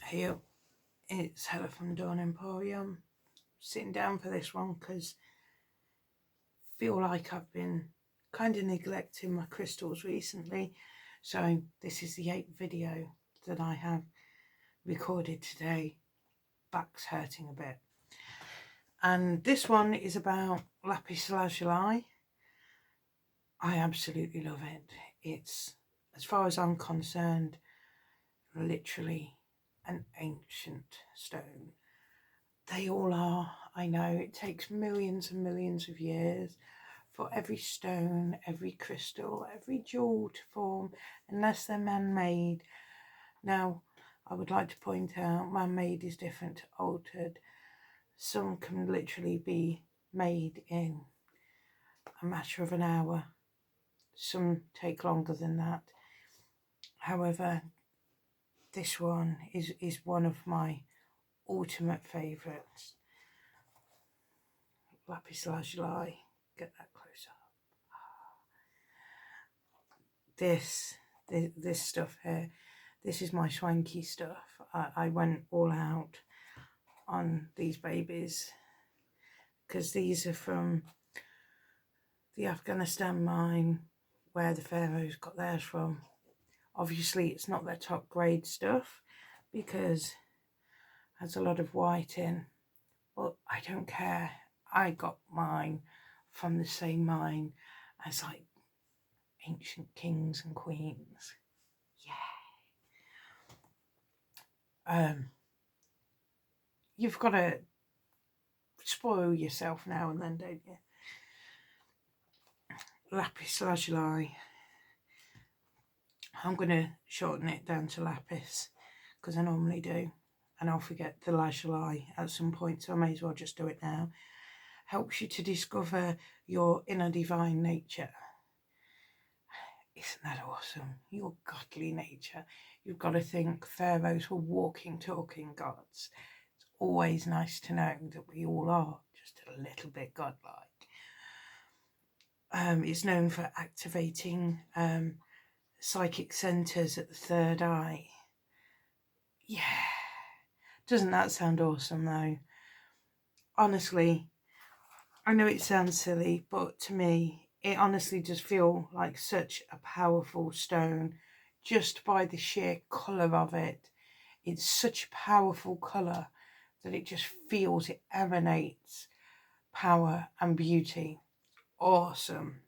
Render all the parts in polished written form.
Hey up, it's Hella from Dawn Emporium. Sitting down for this one because I feel like I've been kind of neglecting my crystals recently. So this is the 8th video that I have recorded today. Back's hurting a bit. And this one is about Lapis Lazuli. I absolutely love it. It's, as far as I'm concerned, literally an ancient stone. They all are. I know it takes millions and millions of years for every stone, every crystal, every jewel to form, unless they're man-made. Now, I would like to point out, man-made is different to altered. Some can literally be made in a matter of an hour. Some take longer than that. However, this one is one of my ultimate favourites. Lapis Lazuli. Get that close up. This stuff here, this is my swanky stuff. I went all out on these babies because these are from the Afghanistan mine where the pharaohs got theirs from. Obviously it's not their top grade stuff because it has a lot of white in, but I don't care. I got mine from the same mine as like ancient kings and queens. Yeah. You've got to spoil yourself now and then, don't you? Lapis Lazuli. I'm going to shorten it down to Lapis because I normally do, and I'll forget the Lazuli at some point, so I may as well just do it now. Helps you to discover your inner divine nature. Isn't that awesome? Your godly nature. You've got to think pharaohs were walking, talking gods. It's always nice to know that we all are just a little bit godlike. It's known for activating psychic centres at the third eye. Yeah. Doesn't that sound awesome though? Honestly, I know it sounds silly, but to me, it honestly does feel like such a powerful stone just by the sheer colour of it. It's such a powerful colour that it just feels, it emanates power and beauty. Awesome.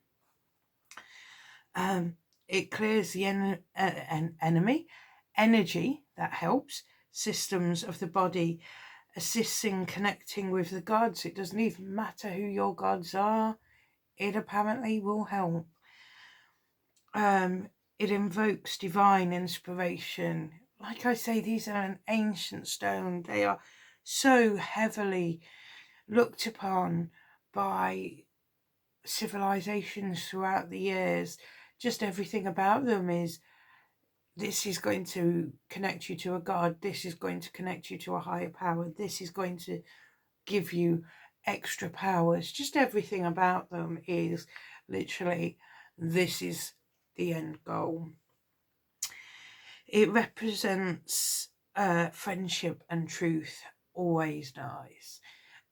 It clears the energy that helps systems of the body, assists in connecting with the gods. It doesn't even matter who your gods are. It apparently will help. It invokes divine inspiration. Like I say, these are an ancient stone. They are so heavily looked upon by civilizations throughout the years. Just everything about them is, this is going to connect you to a god, this is going to connect you to a higher power, this is going to give you extra powers. Just everything about them is literally, this is the end goal. It represents friendship and truth. Always nice.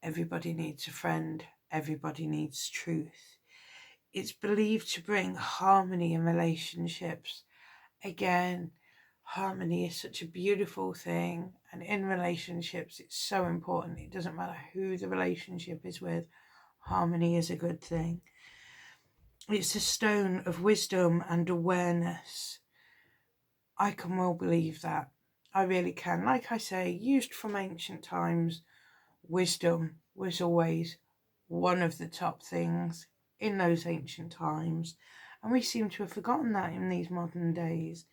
Everybody needs a friend, everybody needs truth. It's believed to bring harmony in relationships. Again, harmony is such a beautiful thing, and in relationships it's so important. It doesn't matter who the relationship is with, harmony is a good thing. It's a stone of wisdom and awareness. I can well believe that. I really can. Like I say, used from ancient times, wisdom was always one of the top things in those ancient times, and we seem to have forgotten that in these modern days.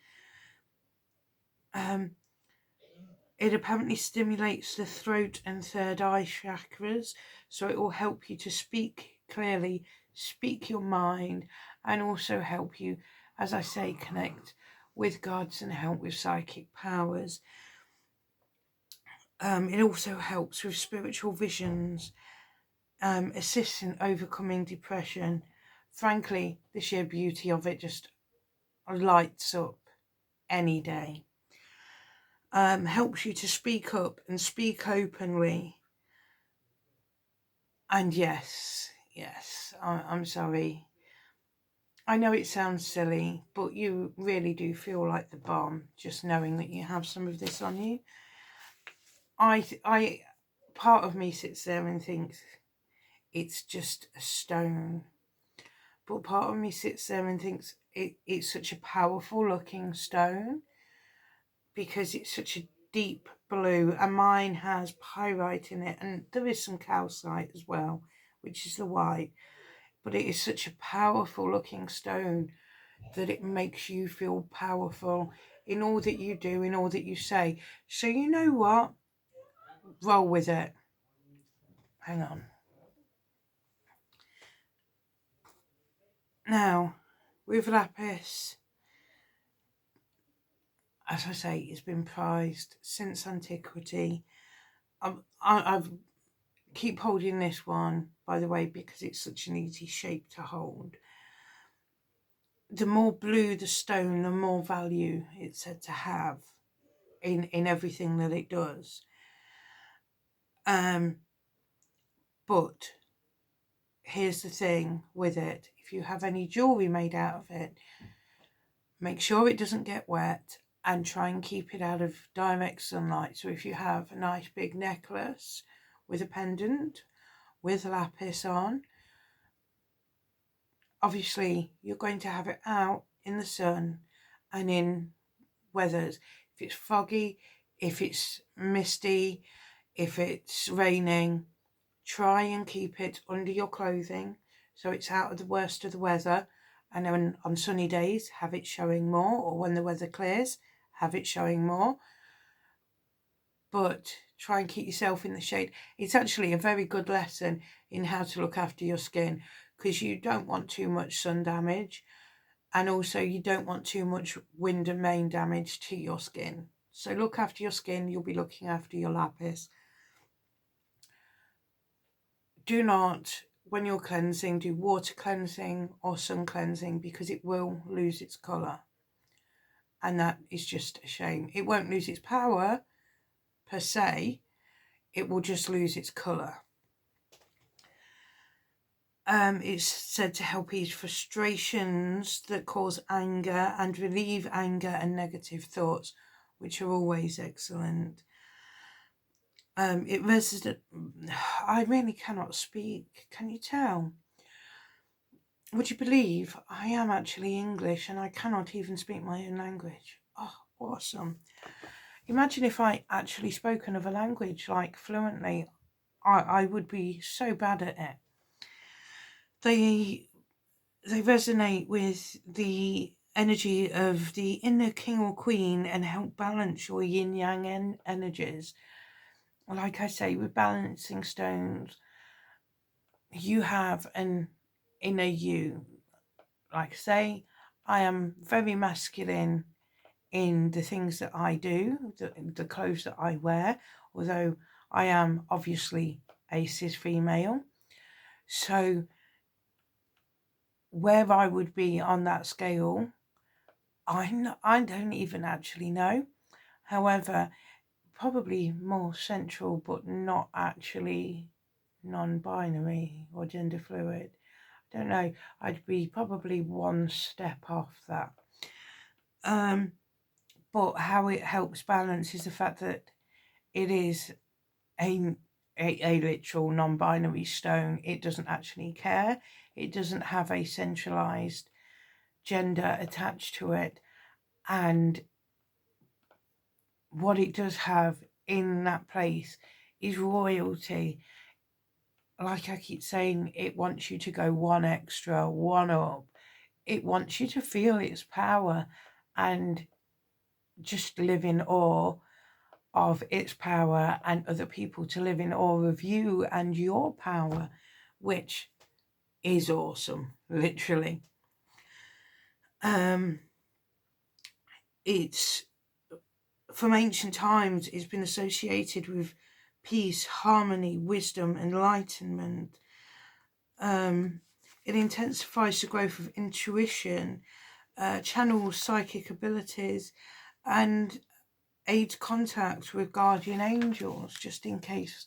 It apparently stimulates the throat and third eye chakras, so it will help you to speak clearly, speak your mind, and also help you, as I say, connect with gods and help with psychic powers. It also helps with spiritual visions, assists in overcoming depression. Frankly, the sheer beauty of it just lights up any day. helps you to speak up and speak openly. And yes, I'm sorry. I know it sounds silly, but you really do feel like the bomb just knowing that you have some of this on you. Part of me sits there and thinks it's just a stone, but part of me sits there and thinks it's such a powerful looking stone because it's such a deep blue, and mine has pyrite in it, and there is some calcite as well, which is the white, but it is such a powerful looking stone that it makes you feel powerful in all that you do, in all that you say. So you know what? Roll with it. Hang on. Now, with lapis, as I say, it's been prized since antiquity. I've keep holding this one, by the way, because it's such an easy shape to hold. The more blue the stone, the more value it's said to have in everything that it does. But here's the thing with it. If you have any jewellery made out of it, make sure it doesn't get wet and try and keep it out of direct sunlight. So if you have a nice big necklace with a pendant with lapis on, obviously you're going to have it out in the sun and in weathers. If it's foggy, if it's misty, if it's raining, try and keep it under your clothing so it's out of the worst of the weather. And then on sunny days, have it showing more, or when the weather clears, have it showing more. But try and keep yourself in the shade. It's actually a very good lesson in how to look after your skin, because you don't want too much sun damage, and also you don't want too much wind and rain damage to your skin. So look after your skin, you'll be looking after your lapis. Do not, when you're cleansing, do water cleansing or sun cleansing, because it will lose its colour. And that is just a shame. It won't lose its power per se, it will just lose its colour. It's said to help ease frustrations that cause anger and relieve anger and negative thoughts, which are always excellent. It resonates. I really cannot speak. Can you tell? Would you believe I am actually English and I cannot even speak my own language? Oh, awesome. Imagine if I actually spoke another language, like fluently. I would be so bad at it. They resonate with the energy of the inner king or queen and help balance your yin-yang energies. Like I say, with balancing stones, you have an inner you. Like say, I am very masculine in the things that I do, the clothes that I wear, although I am obviously a cis female. So where I would be on that scale, I don't even actually know. However, probably more central, but not actually non-binary or gender fluid. I don't know. I'd be probably one step off that. But how it helps balance is the fact that it is a literal non-binary stone. It doesn't actually care. It doesn't have a centralized gender attached to it. And what it does have in that place is royalty. Like I keep saying, it wants you to go one extra, one up. It wants you to feel its power and just live in awe of its power, and other people to live in awe of you and your power, which is awesome, literally. It's from ancient times, it's been associated with peace, harmony, wisdom, enlightenment. It intensifies the growth of intuition, channels psychic abilities, and aids contact with guardian angels, just in case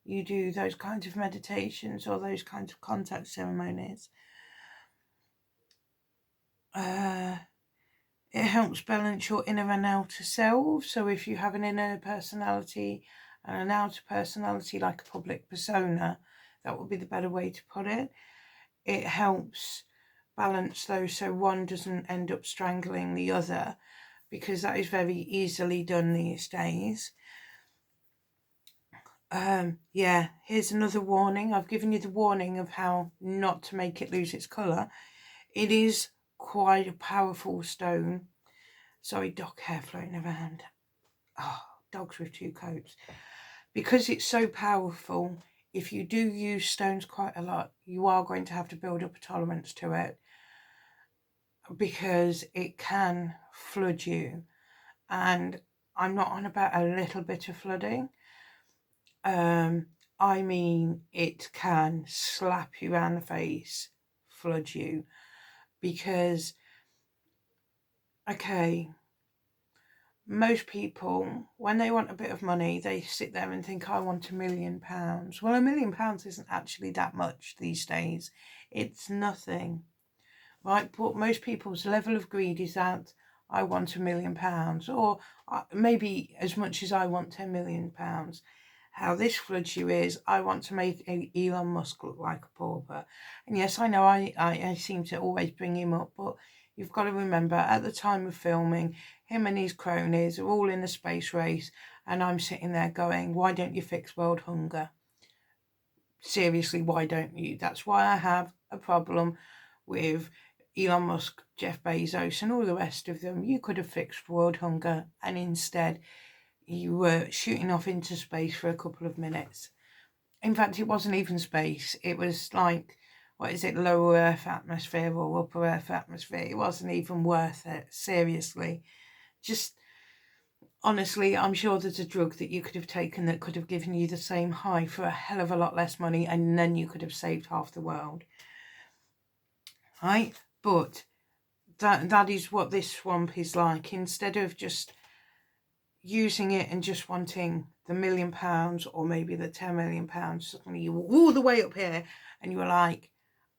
you do those kinds of meditations or those kinds of contact ceremonies. It helps balance your inner and outer self. So if you have an inner personality and an outer personality, like a public persona, that would be the better way to put it. It helps balance those so one doesn't end up strangling the other, because that is very easily done these days. Yeah, here's another warning. I've given you the warning of how not to make it lose its colour. It is quite a powerful stone. Sorry, dog hair floating around. Oh, dogs with two coats. Because it's so powerful, if you do use stones quite a lot, you are going to have to build up a tolerance to it, because it can flood you. And I'm not on about a little bit of flooding. I mean, it can slap you around the face, flood you, because, okay, most people, when they want a bit of money, they sit there and think, I want £1 million. Well, £1 million isn't actually that much these days. It's nothing, right? But most people's level of greed is that I want £1 million, or maybe as much as I want £10 million. How this floods you is, I want to make Elon Musk look like a pauper. And yes, I know I seem to always bring him up, but you've got to remember, at the time of filming, him and his cronies are all in a space race, and I'm sitting there going, why don't you fix world hunger? Seriously, why don't you? That's why I have a problem with Elon Musk, Jeff Bezos, and all the rest of them. You could have fixed world hunger, and instead you were shooting off into space for a couple of minutes. In fact, it wasn't even space. It was like, what is it, lower Earth atmosphere or upper Earth atmosphere? It wasn't even worth it, seriously. Just, honestly, I'm sure there's a drug that you could have taken that could have given you the same high for a hell of a lot less money, and then you could have saved half the world. Right? But that is what this swamp is like. Instead of just using it and just wanting the £1 million or maybe the £10 million, suddenly you were all the way up here and you were like,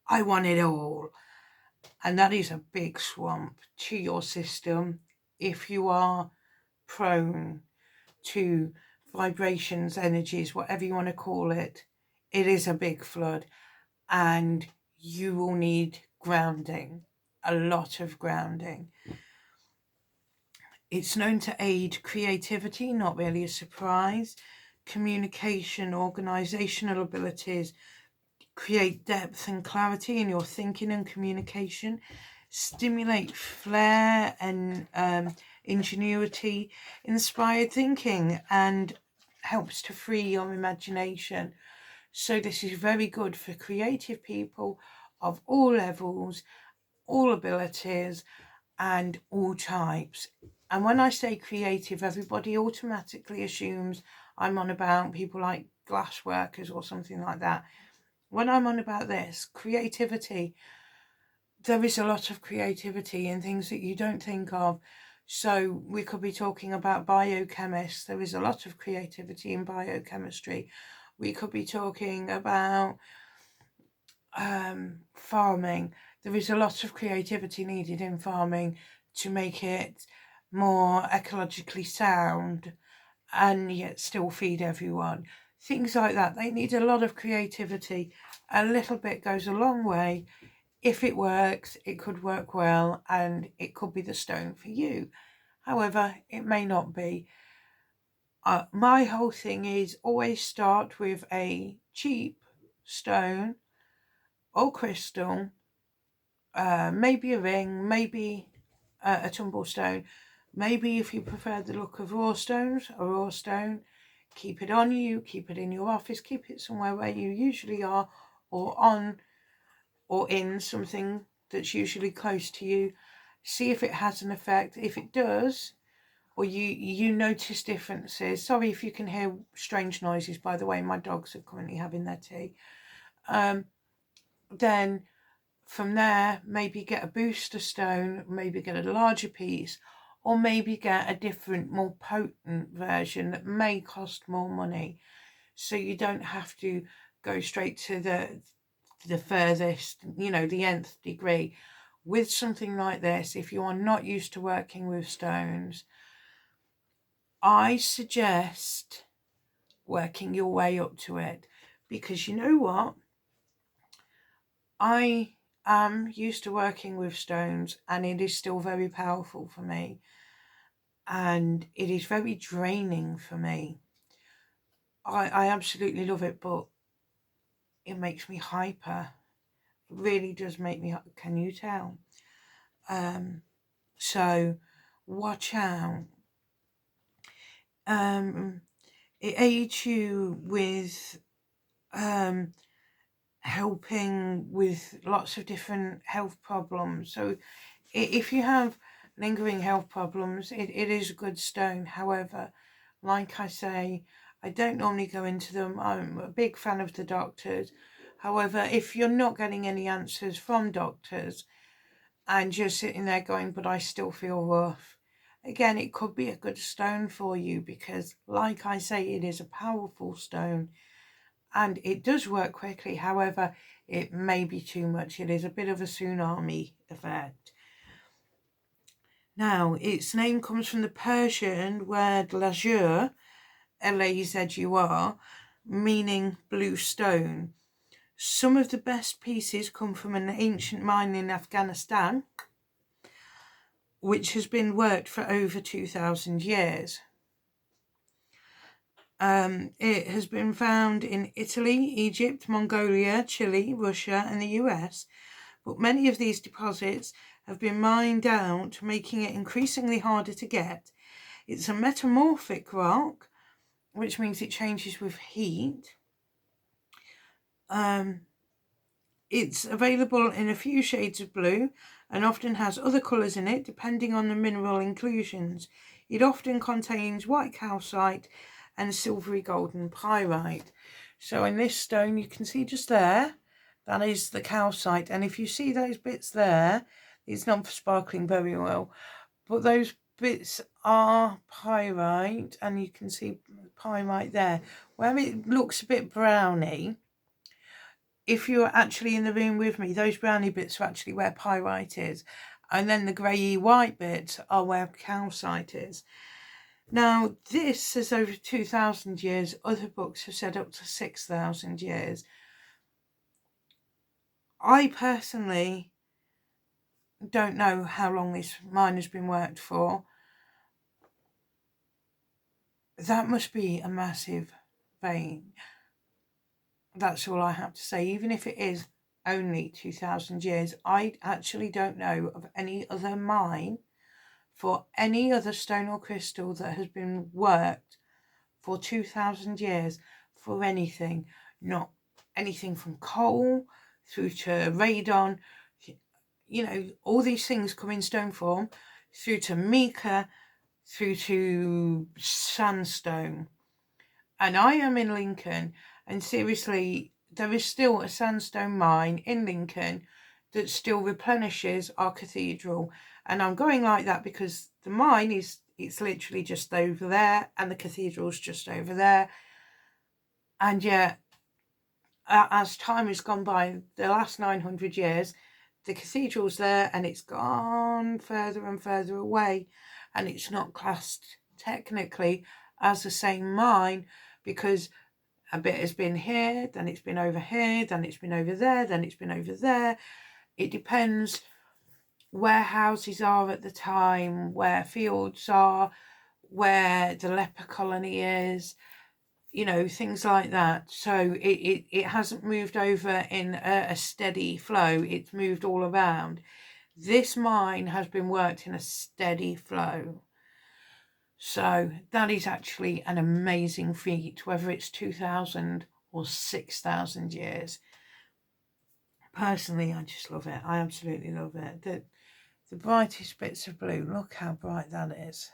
I want it all. And that is a big swamp to your system. If you are prone to vibrations, energies, whatever you want to call it, it is a big flood, and you will need grounding, a lot of grounding. It's known to aid creativity, not really a surprise, communication, organisational abilities, create depth and clarity in your thinking and communication, stimulate flair and ingenuity, inspired thinking, and helps to free your imagination. So this is very good for creative people of all levels, all abilities, and all types. And when I say creative, everybody automatically assumes I'm on about people like glass workers or something like that. When I'm on about this, creativity, there is a lot of creativity in things that you don't think of. So we could be talking about biochemists. There is a lot of creativity in biochemistry. We could be talking about farming. There is a lot of creativity needed in farming to make it more ecologically sound and yet still feed everyone. Things like that. They need a lot of creativity. A little bit goes a long way. If it works, it could work well, and it could be the stone for you. However, it may not be. My whole thing is always start with a cheap stone or crystal, maybe a ring, maybe a tumble stone. Maybe if you prefer the look of raw stones, a raw stone. Keep it on you, keep it in your office, keep it somewhere where you usually are, or on or in something that's usually close to you. See if it has an effect. If it does, or you notice differences. Sorry if you can hear strange noises, by the way, my dogs are currently having their tea. Then from there, maybe get a booster stone, maybe get a larger piece, or maybe get a different, more potent version that may cost more money, so you don't have to go straight to the furthest, you know, the nth degree. With something like this, if you are not used to working with stones, I suggest working your way up to it, because you know what, I am used to working with stones and it is still very powerful for me, and it is very draining for me. I absolutely love it, but it makes me hyper. It really does make me, can you tell? So watch out. It aids you with helping with lots of different health problems. So if you have lingering health problems, it is a good stone. However, like I say, I don't normally go into them. I'm a big fan of the doctors. However, if you're not getting any answers from doctors and you're sitting there going, but I still feel rough, again, it could be a good stone for you, because like I say, it is a powerful stone and it does work quickly. However, it may be too much. It is a bit of a tsunami effect. Now, its name comes from the Persian word lazur, Lazur, meaning blue stone. Some of the best pieces come from an ancient mine in Afghanistan, which has been worked for over 2,000 years. It has been found in Italy, Egypt, Mongolia, Chile, Russia, and the US, but many of these deposits have been mined out, making it increasingly harder to get. It's a metamorphic rock, which means it changes with heat. It's available in a few shades of blue and often has other colours in it depending on the mineral inclusions. It often contains white calcite and silvery golden pyrite. So in this stone, you can see just there, that is the calcite. And if you see those bits there, it's not sparkling very well, but those bits are pyrite, and you can see pyrite there. Where it looks a bit browny, if you're actually in the room with me, those browny bits are actually where pyrite is. And then the greyy white bits are where calcite is. Now, this says over 2,000 years. Other books have said up to 6,000 years. I personally don't know how long this mine has been worked for. That must be a massive vein. That's all I have to say. Even if it is only 2,000 years, I actually don't know of any other mine for any other stone or crystal that has been worked for 2,000 years for anything. Not anything from coal through to radon, you know, all these things come in stone form, through to mica, through to sandstone. And I am in Lincoln, and seriously, there is still a sandstone mine in Lincoln that still replenishes our cathedral. And I'm going like that because the mine it's literally just over there and the cathedral's just over there. And yet, as time has gone by, the last 900 years, the cathedral's there and it's gone further and further away, and it's not classed technically as the same mine, because a bit has been here, then it's been over here, then it's been over there, then it's been over there. It depends where houses are at the time, where fields are, where the leper colony is, you know, things like that. So it hasn't moved over in a steady flow. It's moved all around. This mine has been worked in a steady flow. So that is actually an amazing feat, whether it's 2,000 or 6,000 years. Personally, I just love it. I absolutely love it. The brightest bits of blue, look how bright that is.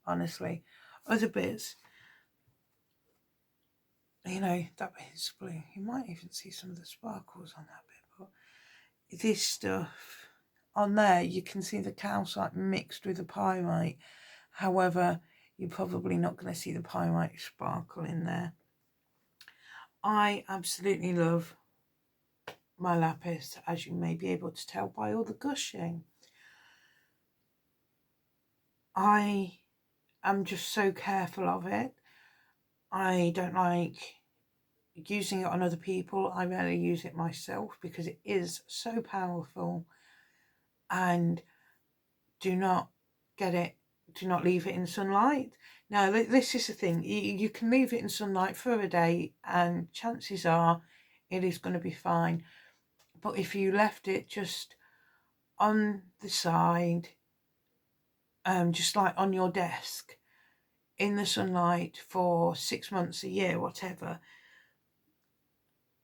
Honestly, other bits, you know, that bit's blue. You might even see some of the sparkles on that bit, but this stuff, on there you can see the calcite mixed with the pyrite. However, you're probably not going to see the pyrite sparkle in there. I absolutely love my lapis, as you may be able to tell by all the gushing. I am just so careful of it. I don't like using it on other people. I rarely use it myself because it is so powerful. And do not leave it in sunlight. Now, this is the thing. You can leave it in sunlight for a day and chances are it is going to be fine. But if you left it just on the side, just like on your desk, in the sunlight for 6 months, a year, whatever,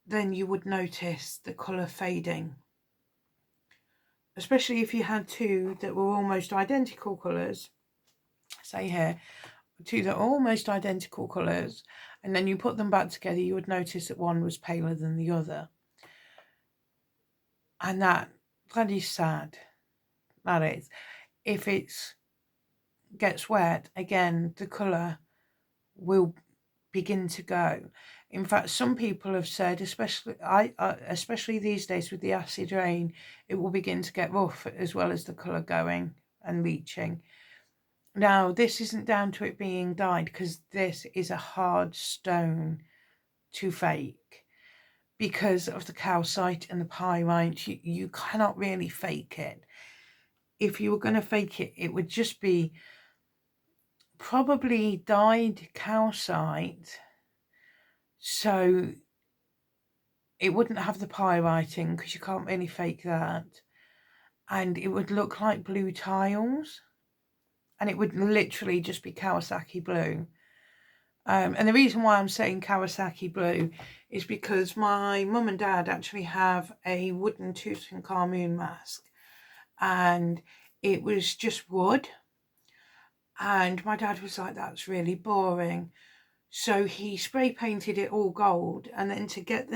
then you would notice the colour fading. Especially if you had two that were almost identical colours. Say here, two that are almost identical colours, and then you put them back together, you would notice that one was paler than the other. And that is sad. That is. If it gets wet, again, the colour will begin to go. In fact, some people have said, especially these days with the acid rain, it will begin to get rough as well as the colour going and leaching. Now, this isn't down to it being dyed, because this is a hard stone to fake. Because of the calcite and the pyrite, you cannot really fake it. If you were going to fake it, it would just be probably dyed calcite, so it wouldn't have the pyrite in, because you can't really fake that. And it would look like blue tiles. And it would literally just be Kawasaki blue. And the reason why I'm saying Kawasaki blue is because my mum and dad actually have a wooden Tutankhamun mask. And it was just wood. And my dad was like, that's really boring. So he spray painted it all gold. And then to get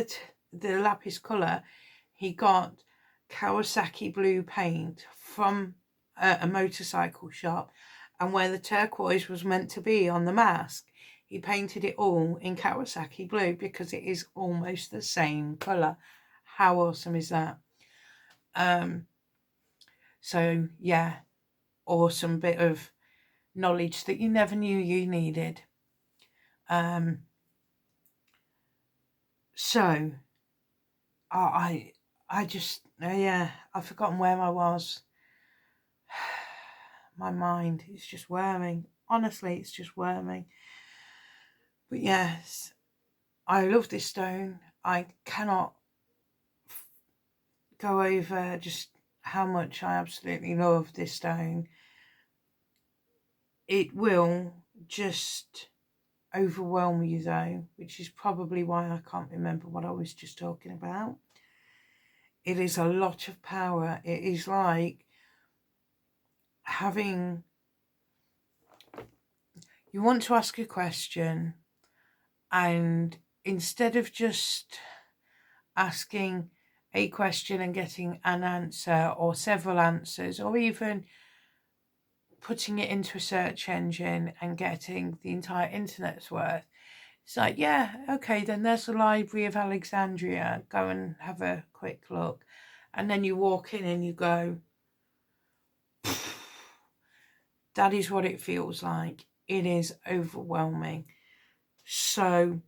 the lapis colour, he got Kawasaki blue paint from a motorcycle shop. And where the turquoise was meant to be on the mask, he painted it all in Kawasaki blue because it is almost the same colour. How awesome is that? So, yeah, awesome bit of knowledge that you never knew you needed. So, I just, yeah, I've forgotten where I was. My mind is just whirring. Honestly, it's just whirring. But yes, I love this stone. I cannot go over just how much I absolutely love this stone. It will just overwhelm you though, which is probably why I can't remember what I was just talking about. It is a lot of power. It is like having, you want to ask a question, and instead of just asking a question and getting an answer or several answers, or even putting it into a search engine and getting the entire internet's worth, it's like, yeah, okay, then there's the Library of Alexandria, go and have a quick look. And then you walk in and you go, that is what it feels like. It is overwhelming. So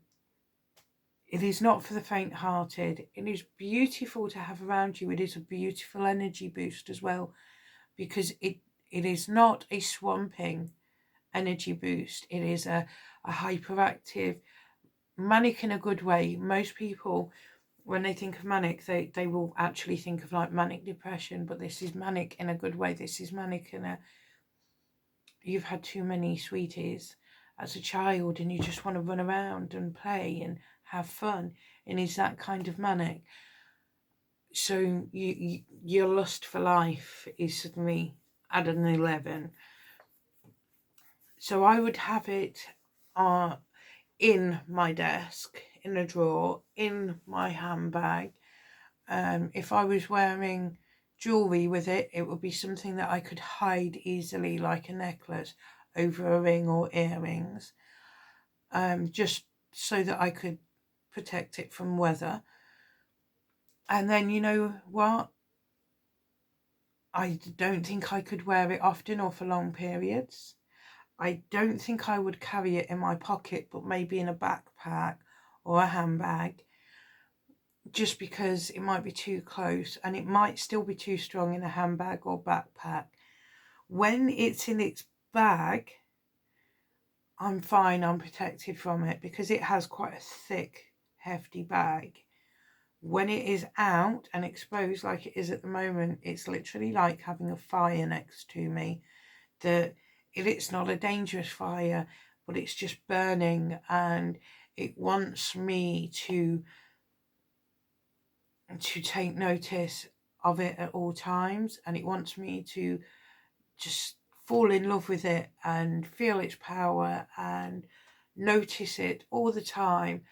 it is not for the faint-hearted. It is beautiful to have around you. It is a beautiful energy boost as well, because it is not a swamping energy boost. It is a hyperactive, manic in a good way. Most people, when they think of manic, they will actually think of like manic depression, but this is manic in a good way. This is manic in a, you've had too many sweeties as a child and you just want to run around and play and have fun, and it's that kind of manic. So your lust for life is suddenly at an 11. So I would have it in my desk, in a drawer, in my handbag. If I was wearing jewellery with it, it would be something that I could hide easily, like a necklace over a ring or earrings, just so that I could protect it from weather. And then, you know what? I don't think I could wear it often or for long periods. I don't think I would carry it in my pocket, but maybe in a backpack or a handbag, just because it might be too close and it might still be too strong in a handbag or backpack. When it's in its bag, I'm fine, I'm protected from it because it has quite a thick, hefty bag. When it is out and exposed like it is at the moment, it's literally like having a fire next to me. It's not a dangerous fire, but it's just burning, and it wants me to take notice of it at all times, and it wants me to just fall in love with it and feel its power and notice it all the time.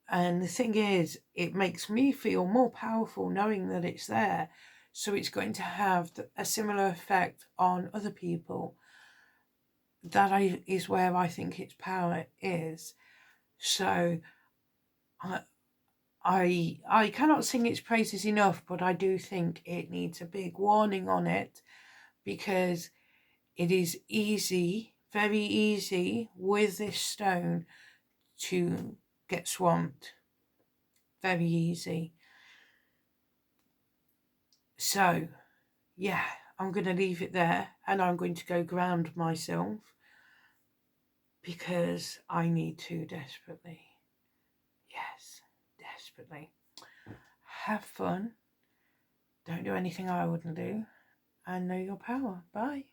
And the thing is, it makes me feel more powerful knowing that it's there. So it's going to have a similar effect on other people. That is where I think its power is. So I cannot sing its praises enough, but I do think it needs a big warning on it, because it is easy, very easy with this stone to get swamped. Very easy. So, yeah, I'm going to leave it there, and I'm going to go ground myself because I need to desperately. Yes, desperately. Have fun. Don't do anything I wouldn't do. And know your power. Bye.